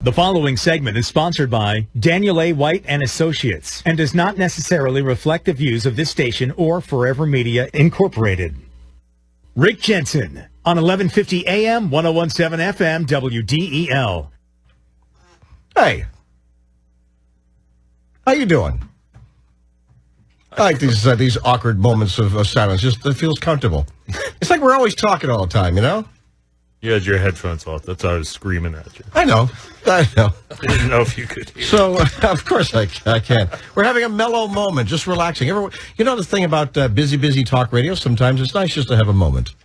The following segment is sponsored by Daniel A. White and Associates and does not necessarily reflect the views of this station or Forever Media Incorporated. Rick Jensen on 1150 AM, 1017 FM, WDEL. Hey. How you doing? I like these awkward moments of silence. Just it feels comfortable. It's like we're always talking all the time, you know? You had your headphones off. That's why I was screaming at you. I know. I didn't know if you could hear. So, of course I can. We're having a mellow moment, just relaxing. You know the thing about busy talk radio? Sometimes it's nice just to have a moment.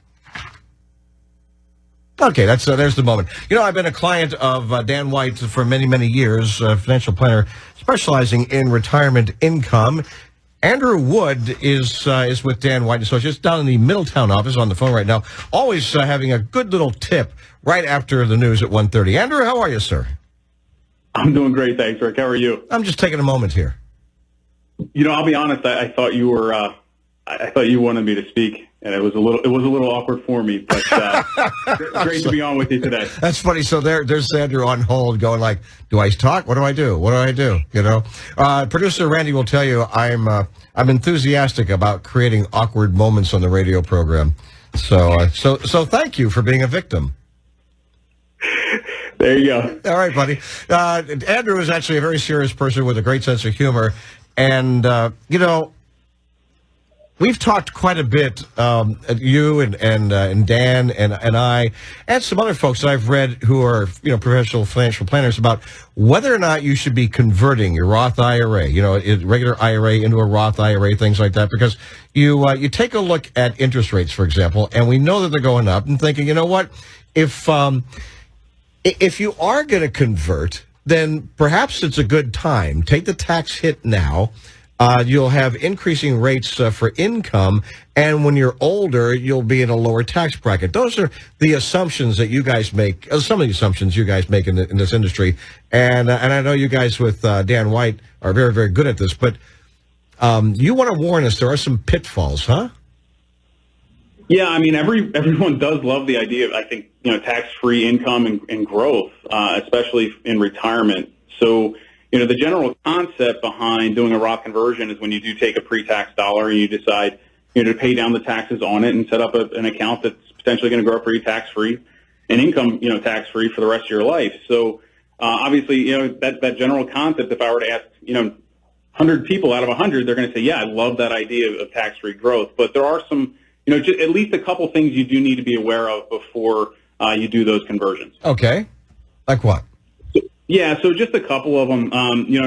Okay, there's the moment. You know, I've been a client of Dan White for many years, financial planner specializing in retirement income. Andrew Wood is with Dan White and Associates down in the Middletown office on the phone right now, always having a good little tip right after the news at 1:30. Andrew, how are you, sir? I'm doing great, thanks, Rick. How are you? I'm just taking a moment here. You know, I'll be honest. I thought you were. I thought you wanted me to speak, and it was a little awkward for me. But great to be on with you today. That's funny. So there's Andrew on hold, going like, "Do I talk? What do I do? What do I do?" You know. Producer Randy will tell you I'm enthusiastic about creating awkward moments on the radio program. So thank you for being a victim. There you go. All right, buddy. Andrew is actually a very serious person with a great sense of humor, and you know. We've talked quite a bit, you and Dan and I, and some other folks that I've read who are professional financial planners about whether or not you should be converting your Roth IRA, regular IRA into a Roth IRA, things like that, because you take a look at interest rates, for example, and we know that they're going up, and thinking, you know what, if you are going to convert, then perhaps it's a good time. Take the tax hit now. You'll have increasing rates for income, and when you're older, you'll be in a lower tax bracket. Those are the assumptions that you guys make, some of the assumptions you guys make in this industry. And I know you guys with Dan White are very, very good at this, but you want to warn us, there are some pitfalls, huh? Yeah, I mean, everyone does love the idea of, I think, tax-free income and growth, especially in retirement. So, the general concept behind doing a Roth conversion is when you do take a pre-tax dollar and you decide, to pay down the taxes on it and set up an account that's potentially going to grow for you tax-free and income, tax-free for the rest of your life. So, obviously, that general concept, if I were to ask, 100 people out of 100, they're going to say, yeah, I love that idea of tax-free growth. But there are some, just at least a couple things you do need to be aware of before you do those conversions. Okay. Like what? Yeah, so just a couple of them.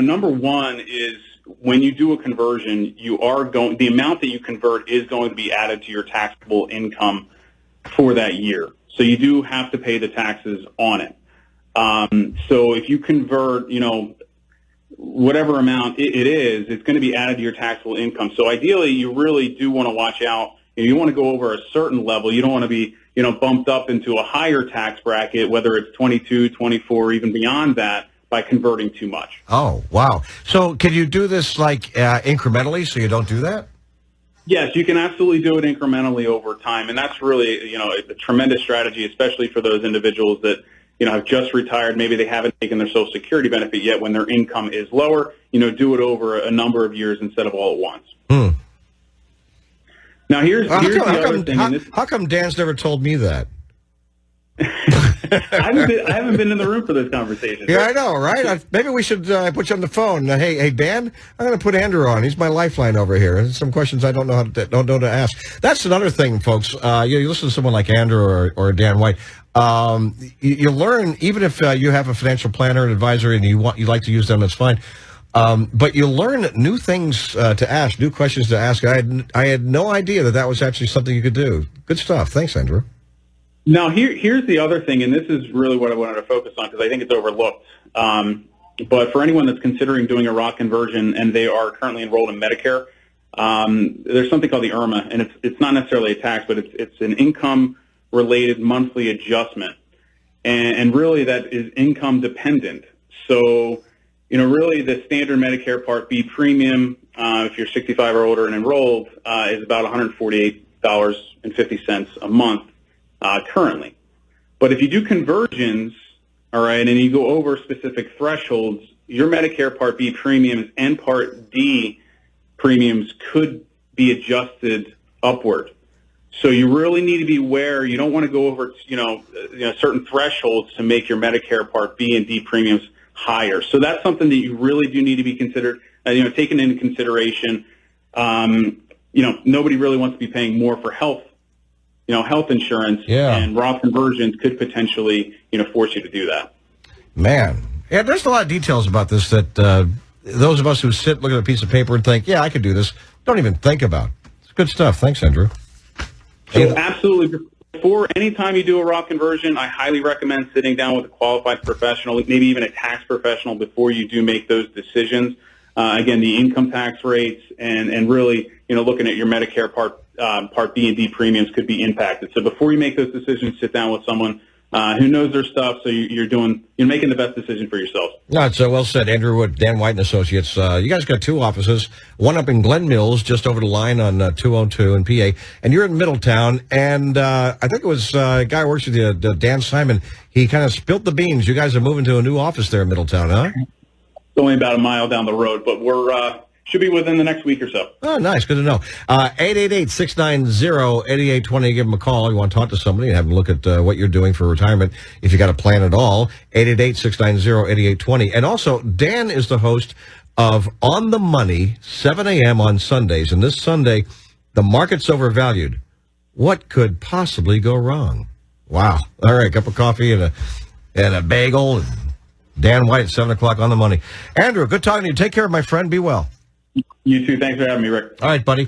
Number one is when you do a conversion, the amount that you convert is going to be added to your taxable income for that year. So you do have to pay the taxes on it. So if you convert, whatever amount it is, it's going to be added to your taxable income. So ideally, you really do want to watch out. You want to go over a certain level. You don't want to be, bumped up into a higher tax bracket, whether it's 22, 24, even beyond that, by converting too much. Oh, wow. So can you do this incrementally so you don't do that? Yes, you can absolutely do it incrementally over time. And that's really, a tremendous strategy, especially for those individuals that, have just retired. Maybe they haven't taken their Social Security benefit yet when their income is lower. Do it over a number of years instead of all at once. Now, here's the other thing. How come Dan's never told me that? I haven't been in the room for this conversation. Yeah, I know, right? Maybe we should put you on the phone. Hey, Dan, I'm going to put Andrew on. He's my lifeline over here. There's some questions I don't know to ask. That's another thing, folks. You listen to someone like Andrew or Dan White. You learn, even if you have a financial planner and advisor and you like to use them, that's fine. But you learn new things to ask, new questions to ask. I had no idea that was actually something you could do. Good stuff. Thanks, Andrew. Now, here's the other thing, and this is really what I wanted to focus on because I think it's overlooked. But for anyone that's considering doing a Roth conversion and they are currently enrolled in Medicare, there's something called the IRMA, and it's not necessarily a tax, but it's an income-related monthly adjustment. And really that is income dependent. So, really the standard Medicare Part B premium, if you're 65 or older and enrolled, is about $148.50 a month currently. But if you do conversions, all right, and you go over specific thresholds, your Medicare Part B premiums and Part D premiums could be adjusted upward. So you really need to be aware. You don't want to go over, certain thresholds to make your Medicare Part B and D premiums higher. So that's something that you really do need to be considered, taken into consideration. Nobody really wants to be paying more for health insurance, and Roth conversions could potentially, force you to do that. Man. Yeah, there's a lot of details about this that those of us who sit, look at a piece of paper and think, yeah, I could do this, don't even think about. It's good stuff. Thanks, Andrew. So absolutely. Before any time you do a Roth conversion, I highly recommend sitting down with a qualified professional, maybe even a tax professional, before you do make those decisions. Again, the income tax rates and really, looking at your Medicare Part B and D premiums could be impacted. So before you make those decisions, sit down with someone who knows their stuff, so you're making the best decision for yourself. No, it's well said. Andrew Wood, Dan White and Associates. You guys got two offices, one up in Glen Mills, just over the line on 202 in PA, and you're in Middletown. And I think it was a guy who works with you, Dan Simon. He kind of spilt the beans. You guys are moving to a new office there in Middletown, huh? It's only about a mile down the road, but we're should be within the next week or so. Oh, nice. Good to know. 888-690-8820. Give them a call. You want to talk to somebody and have them look at what you're doing for retirement, if you got a plan at all. 888-690-8820. And also, Dan is the host of On the Money, 7 a.m. on Sundays. And this Sunday, the market's overvalued. What could possibly go wrong? Wow. All right, cup of coffee and a bagel. And Dan White at 7 o'clock on the Money. Andrew, good talking to you. Take care, my friend. Be well. You too. Thanks for having me, Rick. All right, buddy.